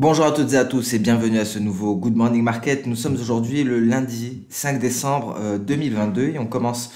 Bonjour à toutes et à tous et bienvenue à ce nouveau Good Morning Market. Nous sommes aujourd'hui le lundi 5 décembre 2022 et on commence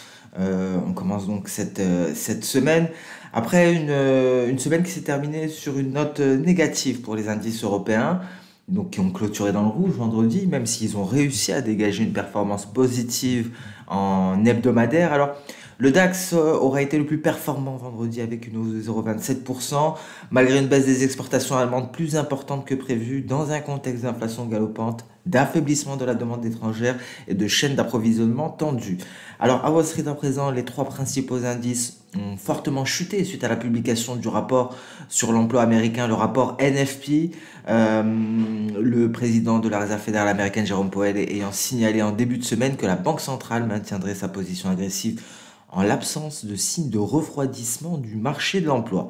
donc cette semaine après une semaine qui s'est terminée sur une note négative pour les indices européens, donc qui ont clôturé dans le rouge vendredi, même s'ils ont réussi à dégager une performance positive en hebdomadaire. Alors, le DAX aura été le plus performant vendredi avec une hausse de 0,27%, malgré une baisse des exportations allemandes plus importante que prévu dans un contexte d'inflation galopante, d'affaiblissement de la demande étrangère et de chaînes d'approvisionnement tendues. Alors à Wall Street à présent, les trois principaux indices ont fortement chuté suite à la publication du rapport sur l'emploi américain, le rapport NFP, le président de la Réserve fédérale américaine, Jérôme Powell, ayant signalé en début de semaine que la Banque centrale maintiendrait sa position agressive en l'absence de signes de refroidissement du marché de l'emploi.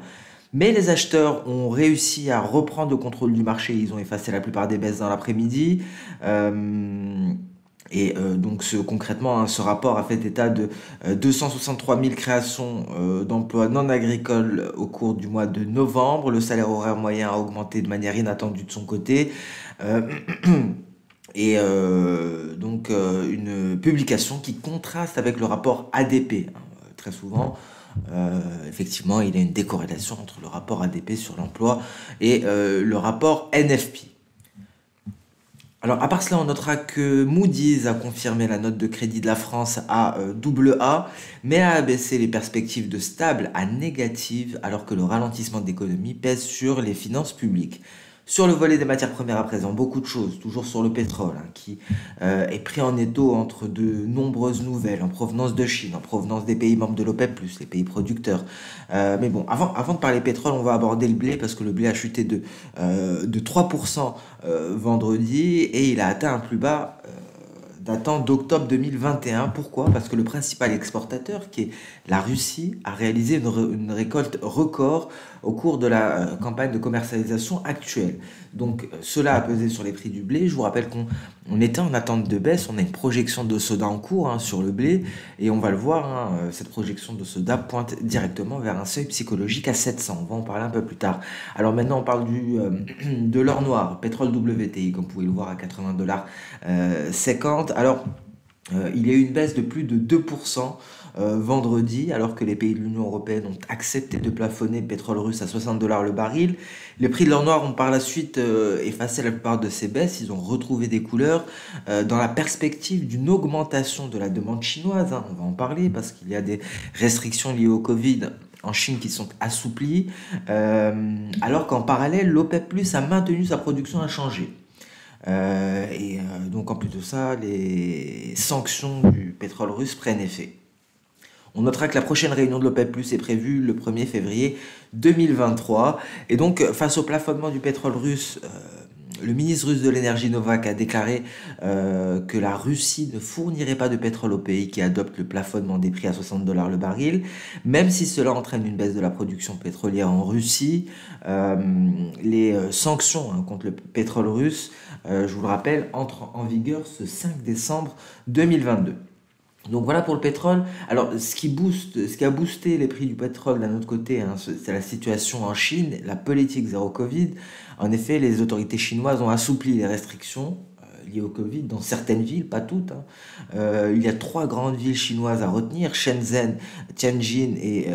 Mais les acheteurs ont réussi à reprendre le contrôle du marché, ils ont effacé la plupart des baisses dans l'après-midi. Concrètement, hein, ce rapport a fait état de 263 000 créations d'emplois non agricoles au cours du mois de novembre. Le salaire horaire moyen a augmenté de manière inattendue de son côté. Euh, une publication qui contraste avec le rapport ADP, hein. Très souvent, effectivement, il y a une décorrélation entre le rapport ADP sur l'emploi et le rapport NFP. Alors, à part cela, on notera que Moody's a confirmé la note de crédit de la France à AA, mais a abaissé les perspectives de stable à négative, alors que le ralentissement de l'économie pèse sur les finances publiques. Sur le volet des matières premières à présent, beaucoup de choses, toujours sur le pétrole, hein, qui est pris en étau entre de nombreuses nouvelles en provenance de Chine, en provenance des pays membres de l'OPEP+, les pays producteurs. Mais bon, avant de parler pétrole, on va aborder le blé, parce que le blé a chuté de 3% vendredi, et il a atteint un plus bas datant d'octobre 2021. Pourquoi? Parce que le principal exportateur, qui est la Russie, a réalisé une récolte record au cours de la campagne de commercialisation actuelle. Donc cela a pesé sur les prix du blé. Je vous rappelle qu'on était en attente de baisse. On a une projection de soda en cours, hein, sur le blé, et on va le voir, hein, cette projection de soda pointe directement vers un seuil psychologique à 700. On va en parler un peu plus tard. Alors maintenant, on parle de l'or noir, pétrole WTI, comme vous pouvez le voir, à 80 dollars 50. Alors, il y a eu une baisse de plus de 2% vendredi, alors que les pays de l'Union européenne ont accepté de plafonner le pétrole russe à 60 dollars le baril. Les prix de l'or noir ont par la suite effacé la plupart de ces baisses. Ils ont retrouvé des couleurs dans la perspective d'une augmentation de la demande chinoise, hein. On va en parler parce qu'il y a des restrictions liées au Covid en Chine qui sont assouplies, alors qu'en parallèle, l'OPEP+ a maintenu sa production inchangée. Donc en plus de ça, les sanctions du pétrole russe prennent effet. On notera que la prochaine réunion de l'OPEP+ est prévue le 1er février 2023. Et donc, face au plafonnement du pétrole russe, le ministre russe de l'énergie Novak a déclaré que la Russie ne fournirait pas de pétrole au pays qui adopte le plafonnement des prix à 60 dollars le baril, même si cela entraîne une baisse de la production pétrolière en Russie. Les sanctions, hein, contre le pétrole russe, je vous le rappelle, entrent en vigueur ce 5 décembre 2022. Donc voilà pour le pétrole. Alors ce qui a boosté les prix du pétrole d'un autre côté, hein, c'est la situation en Chine, la politique zéro Covid. En effet, les autorités chinoises ont assoupli les restrictions liées au Covid dans certaines villes, pas toutes, hein. Il y a trois grandes villes chinoises à retenir: Shenzhen, Tianjin et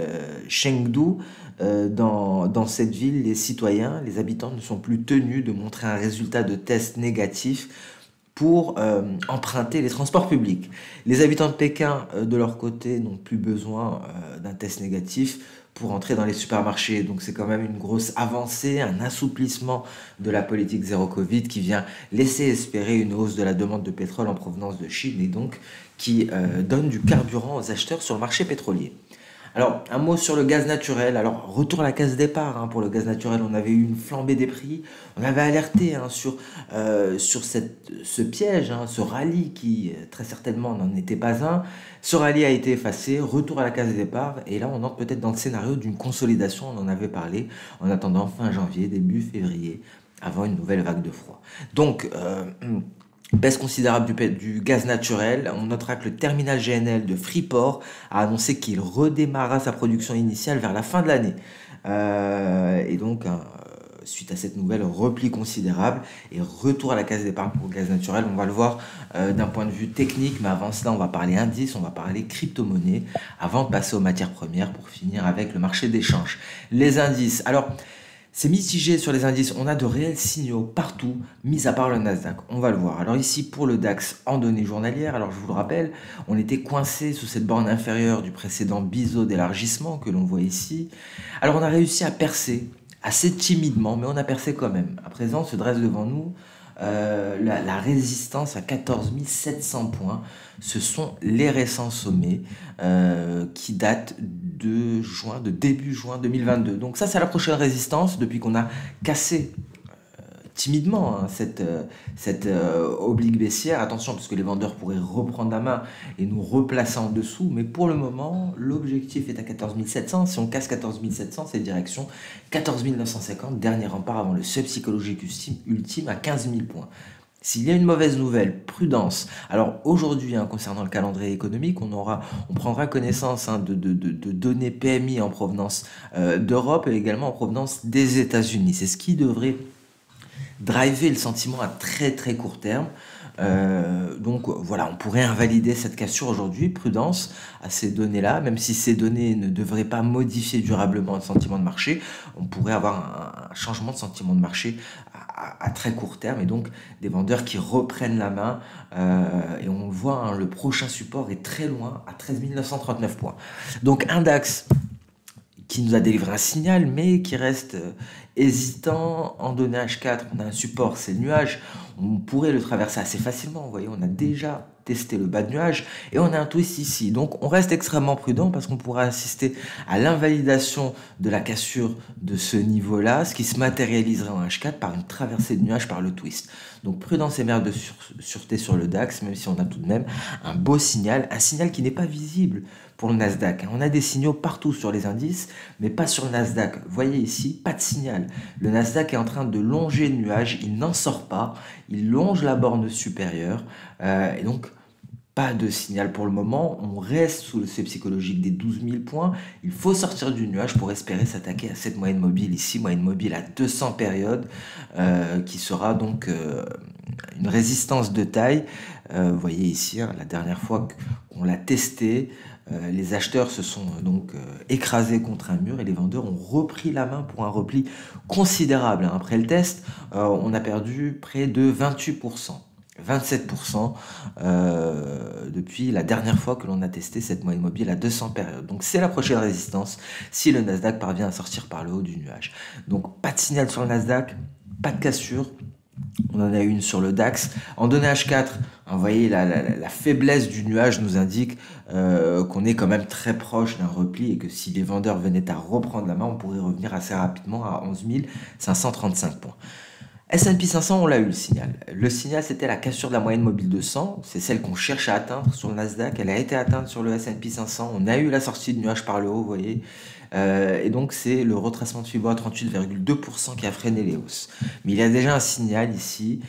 Chengdu. Dans cette ville, les habitants ne sont plus tenus de montrer un résultat de test négatif pour emprunter les transports publics. Les habitants de Pékin, de leur côté, n'ont plus besoin d'un test négatif pour entrer dans les supermarchés. Donc c'est quand même une grosse avancée, un assouplissement de la politique zéro Covid qui vient laisser espérer une hausse de la demande de pétrole en provenance de Chine et donc qui donne du carburant aux acheteurs sur le marché pétrolier. Alors, un mot sur le gaz naturel. Alors, retour à la case départ, hein, pour le gaz naturel. On avait eu une flambée des prix. On avait alerté, hein, sur ce piège, hein, ce rallye qui, très certainement, n'en était pas un. Ce rallye a été effacé. Retour à la case départ. Et là, on entre peut-être dans le scénario d'une consolidation. On en avait parlé en attendant fin janvier, début février, avant une nouvelle vague de froid. Donc, baisse considérable du gaz naturel. On notera que le terminal GNL de Freeport a annoncé qu'il redémarra sa production initiale vers la fin de l'année. Et donc, suite à cette nouvelle, repli considérable et retour à la case d'épargne pour le gaz naturel. On va le voir d'un point de vue technique, mais avant cela, on va parler indice, on va parler crypto-monnaie, avant de passer aux matières premières pour finir avec le marché d'échange. Les indices. Alors, c'est mitigé sur les indices, on a de réels signaux partout, mis à part le Nasdaq, on va le voir. Alors ici, pour le DAX en données journalières, alors je vous le rappelle, on était coincé sous cette borne inférieure du précédent biseau d'élargissement que l'on voit ici. Alors on a réussi à percer, assez timidement, mais on a percé quand même. À présent, se dresse devant nous la résistance à 14 700 points. Ce sont les récents sommets qui datent de début juin 2022. Donc ça, c'est la prochaine résistance depuis qu'on a cassé timidement hein, cette oblique baissière. Attention, parce que les vendeurs pourraient reprendre la main et nous replacer en dessous. Mais pour le moment, l'objectif est à 14 700. Si on casse 14 700, c'est direction 14 950, dernier rempart avant le seuil psychologique ultime à 15 000 points. S'il y a une mauvaise nouvelle, prudence. Alors aujourd'hui, hein, concernant le calendrier économique, on prendra connaissance hein, de données PMI en provenance d'Europe et également en provenance des États-Unis. C'est ce qui devrait driver le sentiment à très très court terme. Donc voilà, on pourrait invalider cette cassure aujourd'hui, prudence à ces données-là, même si ces données ne devraient pas modifier durablement le sentiment de marché, on pourrait avoir un changement de sentiment de marché à très court terme et donc des vendeurs qui reprennent la main et on le voit, hein, le prochain support est très loin à 13 939 points. Donc un DAX qui nous a délivré un signal, mais qui reste hésitant. En données H4, on a un support, c'est le nuage. On pourrait le traverser assez facilement. Vous voyez, on a déjà testé le bas de nuage et on a un twist ici. Donc, on reste extrêmement prudent parce qu'on pourra assister à l'invalidation de la cassure de ce niveau-là, ce qui se matérialiserait en H4 par une traversée de nuage par le twist. Donc, prudence et mère de sûreté sur le DAX, même si on a tout de même un beau signal, un signal qui n'est pas visible pour le Nasdaq. On a des signaux partout sur les indices, mais pas sur le Nasdaq. Vous voyez ici, pas de signal. Le Nasdaq est en train de longer le nuage, il n'en sort pas, il longe la borne supérieure, et donc pas de signal pour le moment. On reste sous le seuil psychologique des 12 000 points. Il faut sortir du nuage pour espérer s'attaquer à cette moyenne mobile ici, moyenne mobile à 200 périodes, qui sera donc une résistance de taille. Vous voyez ici, hein, la dernière fois qu'on l'a testé, les acheteurs se sont donc écrasés contre un mur et les vendeurs ont repris la main pour un repli considérable. Après le test, on a perdu près de 28%. 27% depuis la dernière fois que l'on a testé cette moyenne mobile à 200 périodes. Donc c'est la prochaine résistance si le Nasdaq parvient à sortir par le haut du nuage. Donc pas de signal sur le Nasdaq, pas de cassure. On en a une sur le DAX. En données H4, vous voyez, la faiblesse du nuage nous indique qu'on est quand même très proche d'un repli et que si les vendeurs venaient à reprendre la main, on pourrait revenir assez rapidement à 11 535 points. S&P 500, on l'a eu le signal. Le signal, c'était la cassure de la moyenne mobile de 100. C'est celle qu'on cherche à atteindre sur le Nasdaq. Elle a été atteinte sur le S&P 500. On a eu la sortie de nuage par le haut, vous voyez. Et donc, c'est le retracement de Fibo à 38,2% qui a freiné les hausses. Mais il y a déjà un signal ici.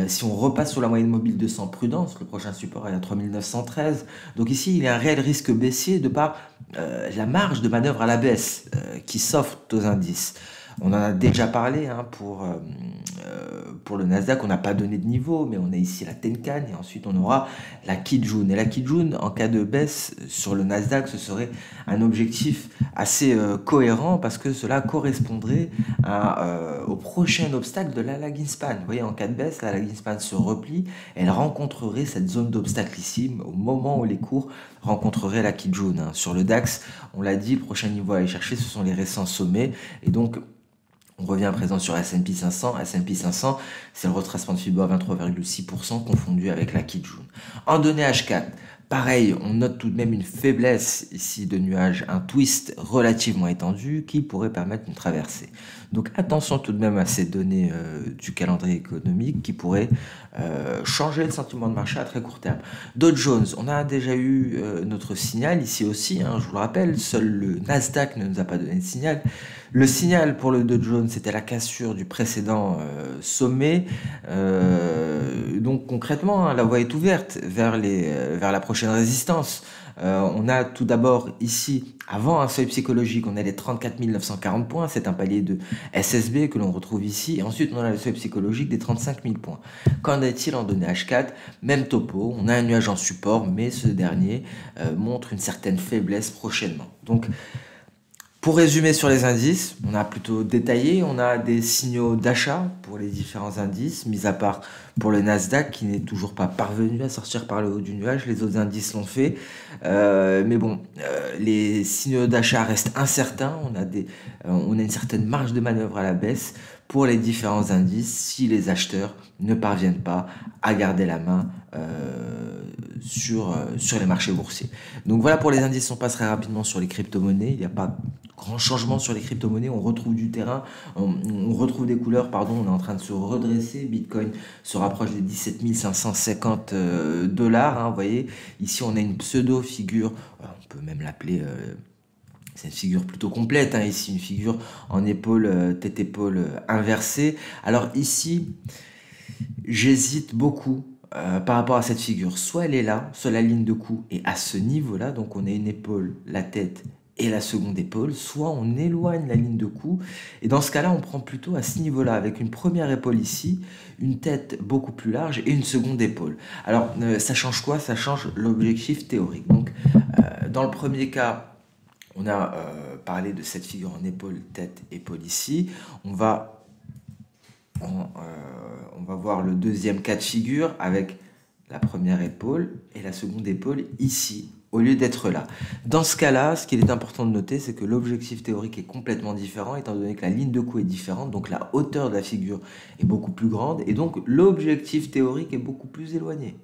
Si on repasse sur la moyenne mobile de 100, prudence, le prochain support est à 3913. Donc ici, il y a un réel risque baissier de par la marge de manœuvre à la baisse qui s'offre aux indices. On en a déjà parlé hein, pour le Nasdaq, on n'a pas donné de niveau, mais on a ici la Tenkan et ensuite on aura la Kijun. Et la Kijun, en cas de baisse sur le Nasdaq, ce serait un objectif assez cohérent parce que cela correspondrait au prochain obstacle de la lagging span. Vous voyez, en cas de baisse, la lagging span se replie, elle rencontrerait cette zone d'obstacle ici au moment où les cours rencontreraient la Kijun. Hein. Sur le DAX, on l'a dit, le prochain niveau à aller chercher, ce sont les récents sommets et donc on revient à présent sur S&P 500. S&P 500, c'est le retracement de Fibo à 23,6% confondu avec la Kijun. En données H4, pareil, on note tout de même une faiblesse ici de nuage, un twist relativement étendu qui pourrait permettre une traversée. Donc attention tout de même à ces données du calendrier économique qui pourraient changer le sentiment de marché à très court terme. Dow Jones, on a déjà eu notre signal ici aussi, hein, je vous le rappelle, seul le Nasdaq ne nous a pas donné de signal. Le signal pour le Dow Jones, c'était la cassure du précédent sommet. donc concrètement, hein, la voie est ouverte vers la prochaine résistance. On a tout d'abord ici, avant un seuil psychologique, on a les 34 940 points, c'est un palier de SSB que l'on retrouve ici, et ensuite on a le seuil psychologique des 35 000 points. Qu'en est-il en données H4? Même topo, on a un nuage en support, mais ce dernier montre une certaine faiblesse prochainement. Donc, pour résumer sur les indices, on a plutôt détaillé, on a des signaux d'achat pour les différents indices, mis à part pour le Nasdaq qui n'est toujours pas parvenu à sortir par le haut du nuage, les autres indices l'ont fait. Mais bon, les signaux d'achat restent incertains, on a une certaine marge de manœuvre à la baisse pour les différents indices si les acheteurs ne parviennent pas à garder la main sur les marchés boursiers. Donc voilà pour les indices, on passerait rapidement sur les crypto-monnaies, il n'y a pas grand changement sur les crypto-monnaies, on retrouve du terrain, on retrouve des couleurs, pardon, on est en train de se redresser, Bitcoin se rapproche des 17 550 dollars, hein, vous voyez, ici on a une pseudo-figure, on peut même l'appeler... c'est une figure plutôt complète, hein, ici, une figure en épaule, tête-épaule inversée. Alors ici, j'hésite beaucoup par rapport à cette figure. Soit elle est là, soit la ligne de cou est à ce niveau-là, donc on a une épaule, la tête et la seconde épaule, soit on éloigne la ligne de cou, et dans ce cas-là, on prend plutôt à ce niveau-là, avec une première épaule ici, une tête beaucoup plus large et une seconde épaule. Alors, ça change quoi? Ça change l'objectif théorique. Donc, dans le premier cas, on a parlé de cette figure en épaule, tête, épaule ici. On va voir le deuxième cas de figure avec la première épaule et la seconde épaule ici, au lieu d'être là. Dans ce cas-là, ce qu'il est important de noter, c'est que l'objectif théorique est complètement différent, étant donné que la ligne de cou est différente, donc la hauteur de la figure est beaucoup plus grande, et donc l'objectif théorique est beaucoup plus éloigné.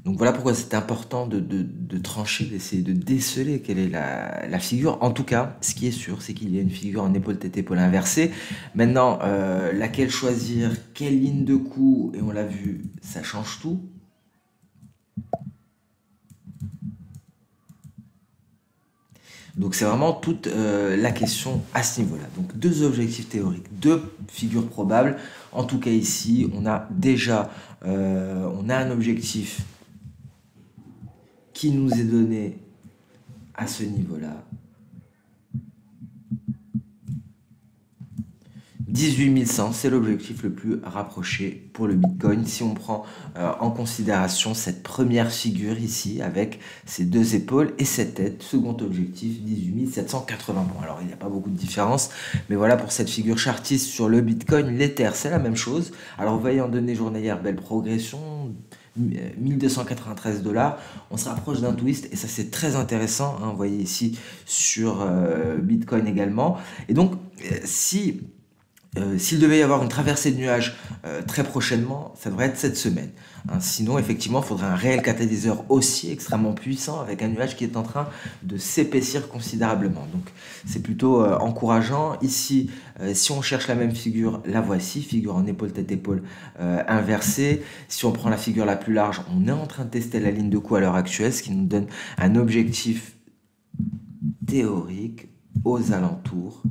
Donc voilà pourquoi c'est important de trancher, d'essayer de déceler quelle est la figure. En tout cas, ce qui est sûr, c'est qu'il y a une figure en épaule, tête, épaule inversée. Maintenant, laquelle choisir, quelle ligne de cou, et on l'a vu, ça change tout. Donc c'est vraiment toute la question à ce niveau-là. Donc deux objectifs théoriques, deux figures probables. En tout cas ici, on a déjà un objectif qui nous est donné à ce niveau-là. 18 100, c'est l'objectif le plus rapproché pour le Bitcoin. Si on prend en considération cette première figure ici, avec ces deux épaules et cette tête, second objectif, 18 780 points. Alors, il n'y a pas beaucoup de différence, mais voilà pour cette figure chartiste sur le Bitcoin. L'Ether, c'est la même chose. Alors, vous voyez en données journalières, belle progression, 1293 $, on se rapproche d'un twist et ça c'est très intéressant, hein, vous voyez ici sur Bitcoin également. Et donc s'il devait y avoir une traversée de nuages très prochainement, ça devrait être cette semaine. Hein. Sinon, effectivement, il faudrait un réel catalyseur aussi extrêmement puissant avec un nuage qui est en train de s'épaissir considérablement. Donc, c'est plutôt encourageant. Ici, si on cherche la même figure, la voici, figure en épaule, tête, épaule inversée. Si on prend la figure la plus large, on est en train de tester la ligne de cou à l'heure actuelle, ce qui nous donne un objectif théorique aux alentours.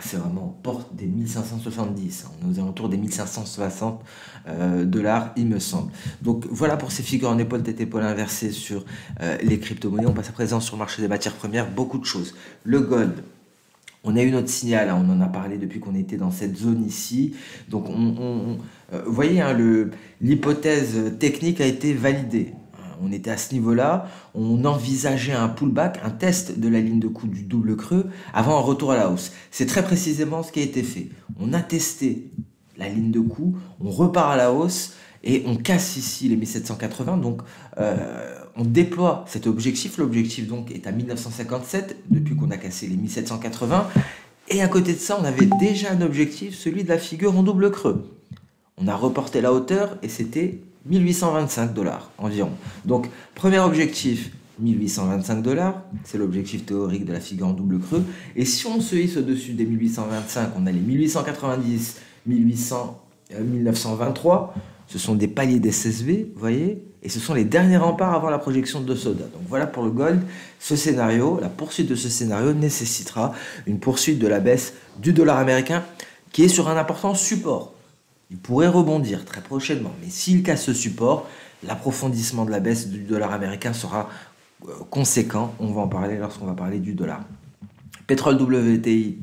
C'est vraiment aux portes des 1570, on est aux alentours des 1560 $, il me semble. Donc voilà pour ces figures en épaule, tête, épaule inversée sur les crypto-monnaies. On passe à présent sur le marché des matières premières, beaucoup de choses. Le gold, on a eu notre signal, hein, on en a parlé depuis qu'on était dans cette zone ici. Donc vous voyez, hein, l'hypothèse technique a été validée. On était à ce niveau-là, on envisageait un pullback, un test de la ligne de cou du double creux avant un retour à la hausse. C'est très précisément ce qui a été fait. On a testé la ligne de cou, on repart à la hausse et on casse ici les 1780. Donc on déploie cet objectif. L'objectif donc est à 1957 depuis qu'on a cassé les 1780. Et à côté de ça, on avait déjà un objectif, celui de la figure en double creux. On a reporté la hauteur et c'était 1825 $ environ. Donc, premier objectif, 1825 $, c'est l'objectif théorique de la figure en double creux. Et si on se hisse au-dessus des 1825, on a les 1890, 1923, ce sont des paliers d'SSV, vous voyez, et ce sont les derniers remparts avant la projection de soda. Donc voilà pour le gold, ce scénario, la poursuite de ce scénario nécessitera une poursuite de la baisse du dollar américain qui est sur un important support. Il pourrait rebondir très prochainement, mais s'il casse ce support, l'approfondissement de la baisse du dollar américain sera conséquent. On va en parler lorsqu'on va parler du dollar. Pétrole WTI.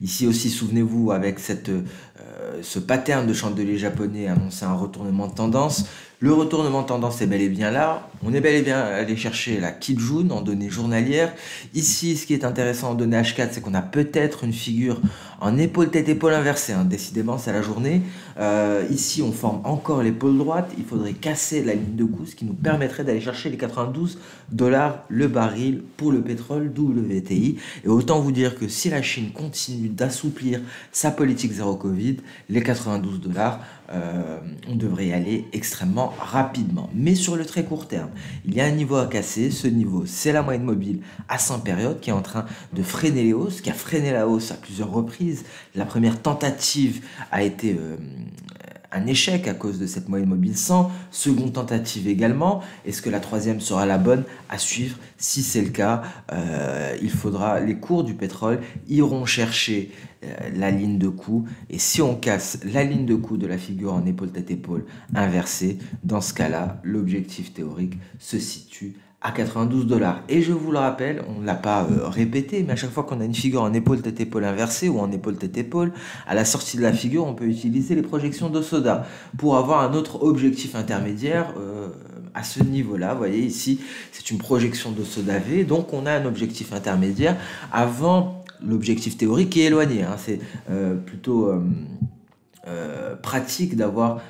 Ici aussi, souvenez-vous, avec ce pattern de chandelier japonais annonçait un retournement de tendance. Le retournement de tendance est bel et bien là. On est bel et bien allé chercher la Kijun en données journalières. Ici, ce qui est intéressant en données H4, c'est qu'on a peut-être une figure en épaule-tête-épaule inversée. Décidément, c'est la journée. Ici, on forme encore l'épaule droite. Il faudrait casser la ligne de coût, ce qui nous permettrait d'aller chercher les 92 $ le baril pour le pétrole WTI. Et autant vous dire que si la Chine continue d'assouplir sa politique zéro Covid, les 92 $, on devrait y aller extrêmement rapidement. Mais sur le très court terme, il y a un niveau à casser. Ce niveau, c'est la moyenne mobile à 100 périodes qui est en train de freiner les hausses, qui a freiné la hausse à plusieurs reprises. La première tentative a été un échec à cause de cette moyenne mobile 100, seconde tentative également. Est-ce que la troisième sera la bonne à suivre? Si c'est le cas, les cours du pétrole iront chercher la ligne de coût, et si on casse la ligne de coût de la figure en épaule-tête-épaule inversée, dans ce cas-là, l'objectif théorique se situe à 92 $. Et je vous le rappelle, on ne l'a pas répété, mais à chaque fois qu'on a une figure en épaule-tête-épaule inversée ou en épaule-tête-épaule, à la sortie de la figure, on peut utiliser les projections d'Osoda pour avoir un autre objectif intermédiaire à ce niveau-là. Vous voyez ici, c'est une projection d'Osoda V, donc on a un objectif intermédiaire avant l'objectif théorique qui est éloigné. C'est plutôt pratique d'avoir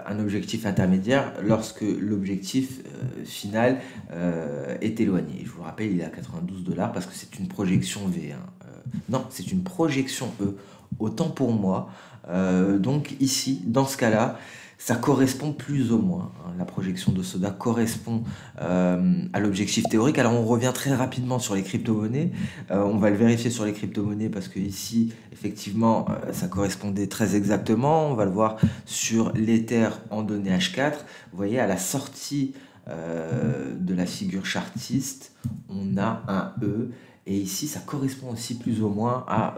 un objectif intermédiaire lorsque l'objectif final est éloigné. Je vous rappelle, il est à 92 $ parce que c'est une projection V. Non, c'est une projection E. Autant pour moi. Donc ici, dans ce cas-là, ça correspond plus ou moins. La projection de Soda correspond à l'objectif théorique. Alors on revient très rapidement sur les crypto-monnaies. On va le vérifier sur les crypto-monnaies parce que ici, effectivement, ça correspondait très exactement. On va le voir sur l'Ether en données H4. Vous voyez, à la sortie de la figure chartiste, on a un E. Et ici, ça correspond aussi plus ou moins à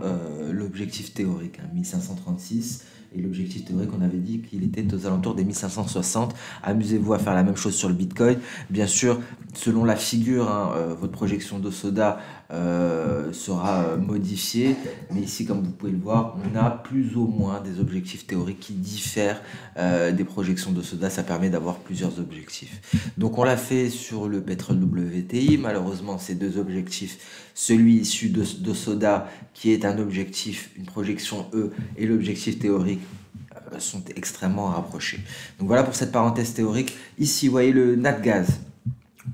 l'objectif théorique, 1536. Et l'objectif théorique, on avait dit qu'il était aux alentours des 1560. Amusez-vous à faire la même chose sur le Bitcoin. Bien sûr, selon la figure, votre projection de Soda sera modifiée. Mais ici, comme vous pouvez le voir, on a plus ou moins des objectifs théoriques qui diffèrent des projections de Soda. Ça permet d'avoir plusieurs objectifs. Donc on l'a fait sur le pétrole WTI. Malheureusement, ces deux objectifs, celui issu de Soda, qui est un objectif, une projection E, et l'objectif théorique, sont extrêmement rapprochés. Donc voilà pour cette parenthèse théorique. Ici, vous voyez le Natgaz.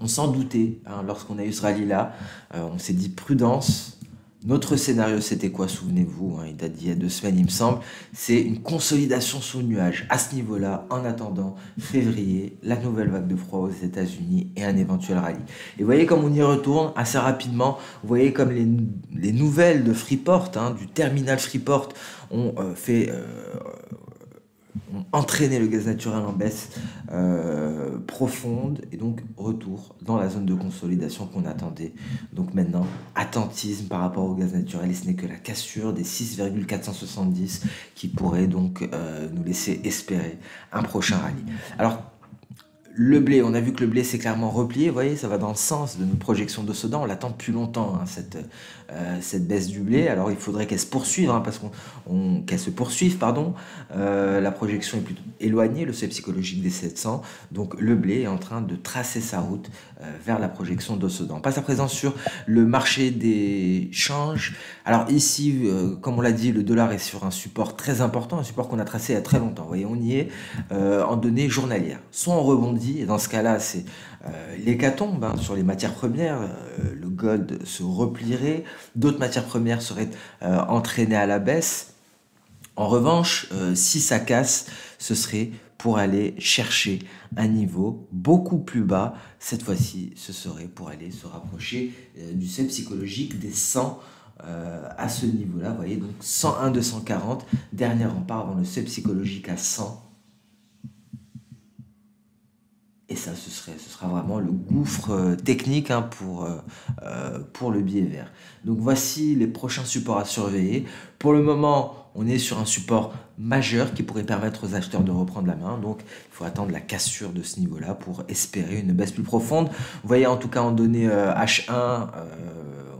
On s'en doutait lorsqu'on a eu ce rallye-là. On s'est dit prudence. Notre scénario, c'était quoi? Souvenez-vous, il date d'il y a 2 semaines, il me semble. C'est une consolidation sous le nuage. À ce niveau-là, en attendant février, la nouvelle vague de froid aux États-Unis et un éventuel rallye. Et vous voyez comme on y retourne assez rapidement. Vous voyez comme les nouvelles de Freeport, du terminal Freeport, ont entraîné le gaz naturel en baisse profonde, et donc retour dans la zone de consolidation qu'on attendait. Donc maintenant, attentisme par rapport au gaz naturel, et ce n'est que la cassure des 6,470 qui pourrait donc nous laisser espérer un prochain rallye. Alors, le blé, on a vu que le blé s'est clairement replié, vous voyez, ça va dans le sens de nos projections de Soda, on l'attend depuis longtemps, cette baisse du blé. Alors il faudrait qu'elle se poursuive, qu'elle se poursuive, la projection est plutôt éloignée, le seuil psychologique des 700, donc le blé est en train de tracer sa route vers la projection de Soda. On passe à présent sur le marché des changes. Alors ici, comme on l'a dit, le dollar est sur un support très important, un support qu'on a tracé il y a très longtemps, vous voyez, on y est en données journalières. Soit on rebondit, et dans ce cas-là, c'est l'hécatombe sur les matières premières. Le gold se replierait, d'autres matières premières seraient entraînées à la baisse. En revanche, si ça casse, ce serait pour aller chercher un niveau beaucoup plus bas. Cette fois-ci, ce serait pour aller se rapprocher du seuil psychologique des 100 à ce niveau-là. Vous voyez, donc 101 240, dernier rempart avant le seuil psychologique à 100 et ça, ce sera vraiment le gouffre technique hein, pour le billet vert. Donc voici les prochains supports à surveiller. Pour le moment, on est sur un support majeur qui pourrait permettre aux acheteurs de reprendre la main. Donc il faut attendre la cassure de ce niveau-là pour espérer une baisse plus profonde. Vous voyez en tout cas en données H1,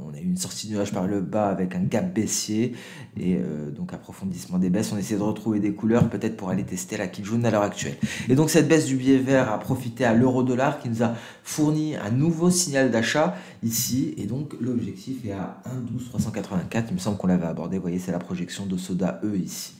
on a eu une sortie de nuage par le bas avec un gap baissier et donc approfondissement des baisses. On essaie de retrouver des couleurs peut-être pour aller tester la kill jaune à l'heure actuelle. Et donc cette baisse du billet vert a profité à l'euro-dollar qui nous a fourni un nouveau signal d'achat ici. Et donc l'objectif est à 1,12,384. Il me semble qu'on l'avait abordé. Vous voyez, c'est la projection de Soda E ici.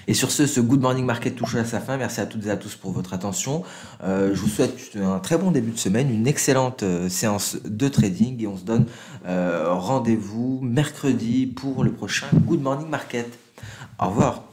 Et sur ce Good Morning Market touche à sa fin. Merci à toutes et à tous pour votre attention. Je vous souhaite un très bon début de semaine, une excellente séance de trading et on se donne rendez-vous mercredi pour le prochain Good Morning Market. Au revoir.